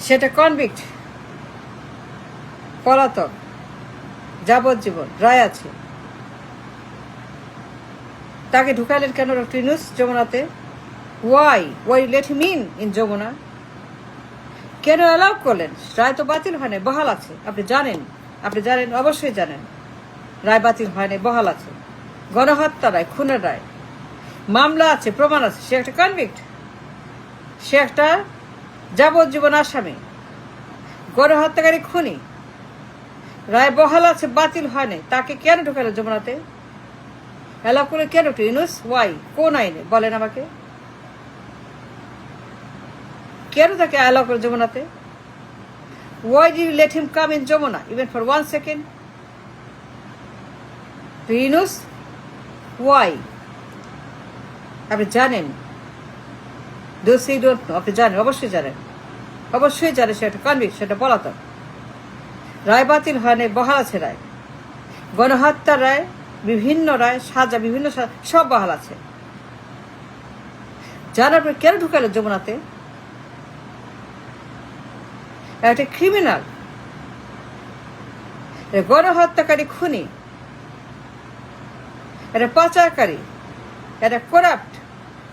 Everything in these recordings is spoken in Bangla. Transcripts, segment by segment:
সেটা কনভিক্ট, পলাতক, যাবজ্জীবন রায় আছে। তাকে ঢুকালেন কেন ডক্টর ইউনূস যমুনাতে? Why let him in Jamuna? কেন অ্যালাউ করলেন? রায় তো বাতিল হয়নি, বহাল আছে। আপনি জানেন, অবশ্যই জানেন রায় বাতিল হয়নি, বহাল আছে। গণহত্যা রায়, খুনের রায়, মামলা আছে, প্রমাণ আছে। সে একটা কনভিক্ট, সে একটা যাবজ্জীবন আসামি, গণহত্যাকারী, খুনি। রায় বহাল আছে, বাতিল হয়নি। তাকে কেন ঢুকালেন যমুনাতে? অ্যালাউ করে কেন ডক্টর ইউনূস? ওয়াই? কোন আইনে বলেন আমাকে? কেন তাকে অ্যালাউ করে যমুনাতে? Why did you let him come in Jamuna, even for 1 second? Yunus, why? আপনি জানেন, those who don't know, আপনি জানেন, অবশ্যই জানেন সেটা কনভিক্ট, সেটা পলাতক। রায় বাতিল হয়নি, বহাল আছে রায়। গণহত্যার রায়, বিভিন্ন রায়, সাজা, বিভিন্ন সব বহাল আছে। জানার পরে কেন ঢুকালেন যমুনাতে? একটা ক্রিমিনাল, গণহত্যাকারী, খুনি, একটা পাচারকারী, একটা করাপ্ট,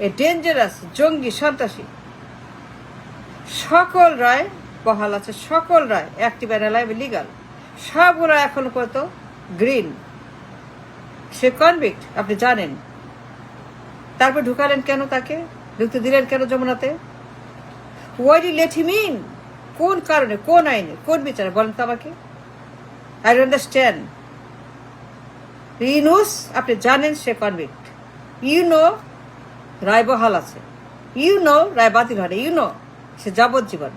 এ ডেঞ্জারাস, জঙ্গি, সন্ত্রাসী। সকল রায় বহাল আছে, সকল রায় অ্যাক্টিভ অ্যান্ড অ্যালাইভ, লিগাল, সবগুলো এখন কত গ্রিন। সে কনভিক্ট, আপনি জানেন। তারপর ঢুকালেন কেন? তাকে ঢুকতে দিলেন কেন যমুনাতে? Why do let him in? কোন কারণে, কোন আইনে, কোন বিচারে বলেন তো আমাকে? I don't understand. ইউনূস, আপনি জানেন সে কনভিক্ট। রায় বহাল আছে। রায় বাতিল হয় না। সে যাবজ্জীবন।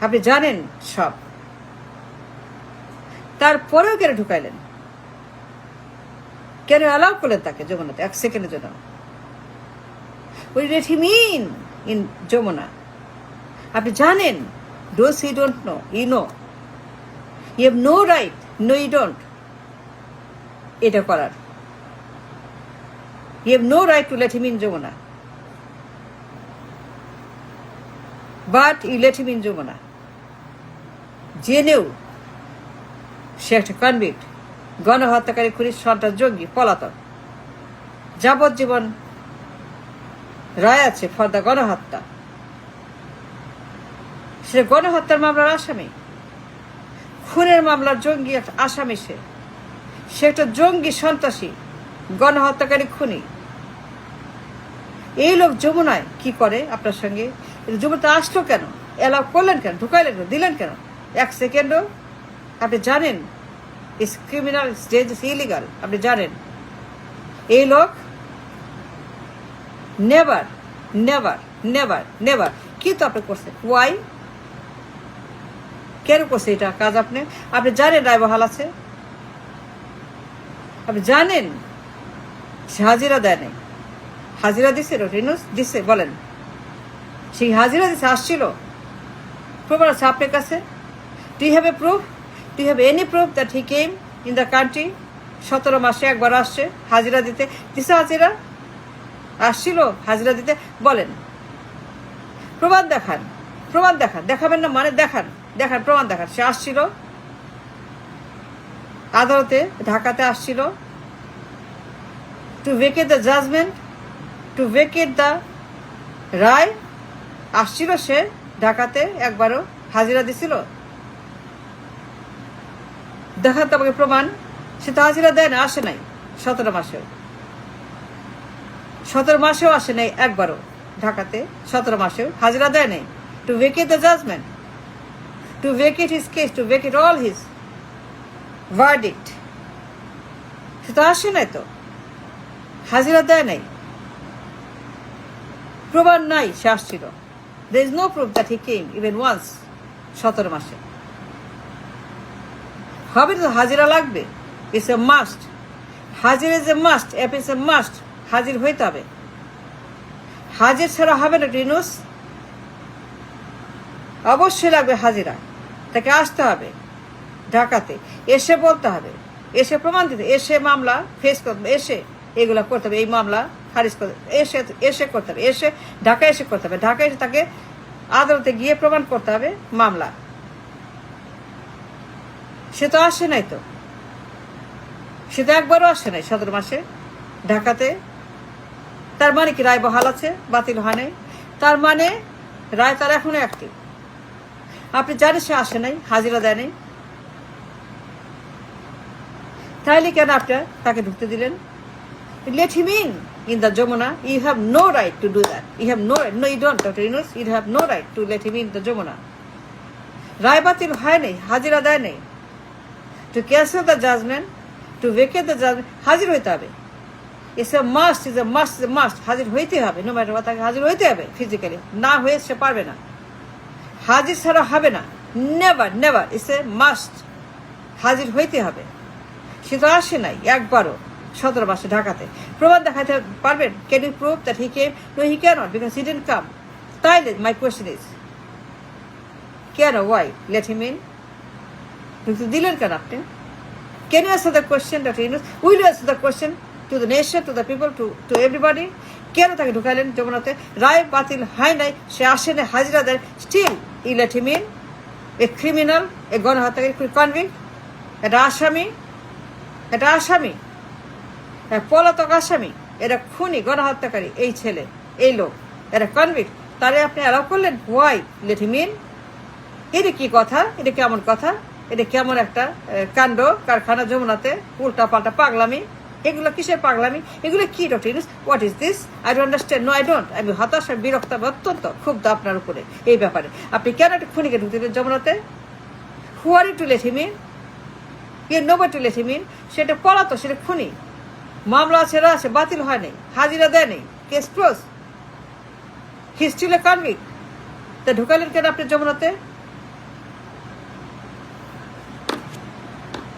আপনি জানেন সব। তারপরেও কেন ঢুকাইলেন? কেন অ্যালাউ করলেন তাকে যমুনাতে 1 সেকেন্ডের জন্য? ওই লেট হিম ইন যমুনা। আপনি জানেন, those who don't know, you know. You have no right, no you don't, এটা করার। You have no right to let him in Jamuna. But you let him in Jamuna. জেনেও সে একটা কনভিক্ট, গণহত্যাকারী, খুনি, সন্ত্রাস, জঙ্গি, পলাতক। যাবজ্জীবন রায় আছে ফর দ্য গণহত্যা। সে গণহত্যার মামলার আসামি, খুনের মামলার জঙ্গি একটা আসামি। সে একটা জঙ্গি, সন্ত্রাসী, গণহত্যাকারী, খুনি। এই লোক যমুনায় কি করে আপনার সঙ্গে? যমুনাতে আসলো কেন? অ্যালাউ করলেন কেন? ঢুকাইলেন কেন? দিলেন কেন? 1 সেকেন্ডও? আপনি জানেন ইস ক্রিমিনাল, ইস ইলিগাল। আপনি জানেন এই লোক নেভার নেভার নেভার নেভার কিন্তু আপনি করছেন। ওয়াই? কেন করছে এটা কাজ? আপনি জানেন রায় বহাল আছে। আপনি জানেন সে হাজিরা দেয় নাই। হাজিরা দিছে ডক্টর ইউনূস? দিছে, বলেন। সেই হাজিরা দিছে, আসছিল, প্রমাণ আছে আপনার কাছে? Do you have a proof? Do you have any proof that he came in the country? 17 মাসে একবার আসছে হাজিরা দিতে। দিছে হাজিরা? আসছিল হাজিরা দিতে? বলেন, প্রমাণ দেখান, প্রমাণ দেখান। দেখাবেন না মানে দেখান, প্রমাণ দেখান। সে আসছিল আদালতে, ঢাকাতে আসছিল to vacate the judgment, to vacate the রায়। আসছিল সে ঢাকাতে, একবারও হাজিরা দিছিল? দেখাতে আমাকে প্রমাণ। সে তো হাজিরা দেয় না, আসে নাই 17 মাসেও। 17 মাসেও আসে নাই একবারও ঢাকাতে। 17 মাসেও হাজিরা দেয় নাই। To vacate the judgement, to vacate his case, to vacate all his verdict. সে তো আসে নাই, তো হাজিরা দেয় নাই, প্রমাণ নাই সে আসছিল। There is no proof that he came even once 17 মাসে। হবে তো হাজিরা লাগবে, ইটস এ মাস্ট। হাজির is a must, is a must. হাজির হইতে হবে। হাজির ছাড়া হবে না ইউনূস। অবশ্যই লাগবে হাজিরা। তাকে আসতে হবে ঢাকাতে, এসে বলতে হবে, এসে প্রমাণ দিতে, এসে মামলা ফেস করতে হবে, এসে এগুলা করতে হবে, এই মামলা খারিজ করতে এসে করতে হবে, এসে ঢাকায় এসে করতে হবে। ঢাকায় এসে তাকে আদালতে গিয়ে প্রমাণ করতে হবে মামলা। সে তো আসে নাই, তো সে তো একবারও আসে নাই 17 মাসে ঢাকাতে। তার মানে কি রায় বহাল আছে, বাতিল হয় নাই? তার মানে রায় তার এখনো অ্যাক্টিভ। আপনি জানেন সে আসে নাই, হাজিরা দেয় নাই, তাহলে কেন আপনার তাকে ঢুকতে দিলেন? Let him in the Jamuna. You have no right to do that. You have no right. No, you don't, Dr. Yunus. You have no right to let him in the Jamuna. রায় বাতিল হয় নাই, হাজিরা দেয় নাই। To cancel the judgment, to vacate the judgment, হাজির হইতে হবে। It's a must, it's a must, it's a must. হাজির হইতে হবে, no matter what, তাকে হাজির হইতে হবে ফিজিক্যালি। না হয়ে সে পারবে না, হাজির ছাড়া হবে না। Never never, it's a must, হাজির হইতে হবে। সে তো আসে নাই একবারও 17 মাসে ঢাকাতে। প্রমাণ দেখাতে পারবেন? Can you prove that he came? No, he can't, because he didn't come. তাইলে মাই কোয়েশ্চেন ইজ, কেন, ওয়াই লেট হিম ইন? কিন্তু দিলেন কেন আপনি? Can you answer the question, doctor Yunus? Will you answer the question to the nation, to the people, to everybody? কেন তাকে ঢুকাইলেন যমুনাতে? রায় বাতিল হয় নাই, সে আসে নাই, হাজিরা দেয়, still you let him in? A criminal, a গণহত্যাকারী, কনভিক্ট, এটা আসামি, এটা আসামি, পলাতক আসামি, এটা খুনি, গণহত্যাকারী, এই ছেলে, এই লোক, এটা কনভিক্ট। তারে আপনি অ্যালাউ করলেন? Why let him in? এটা কি কথা? এটা কেমন কথা? এটা কেমন একটা কাণ্ড কারখানা যমুনাতে? উল্টা পাল্টা পাগলামি। এগুলো কিসের পাগলামি? এগুলো কি, doctor Yunus? What is this? I don't understand. No, I don't. আমি হতাশ, বিরক্ত, অত্যন্ত ক্ষুব্ধ আপনার উপরে এই ব্যাপারে। আপনি কেন একটা খুনিকে ঢুকতে দিলেন যমুনাতে? Who are you to let him in? You nobody to let him in. সেটা পলাতক, সেটা খুনি, মামলা আছে, আছে, বাতিল হয় নাই, হাজিরা দেয় নাই, case close, he still a convict. তা ঢুকালেন কেন আপনি যমুনাতে?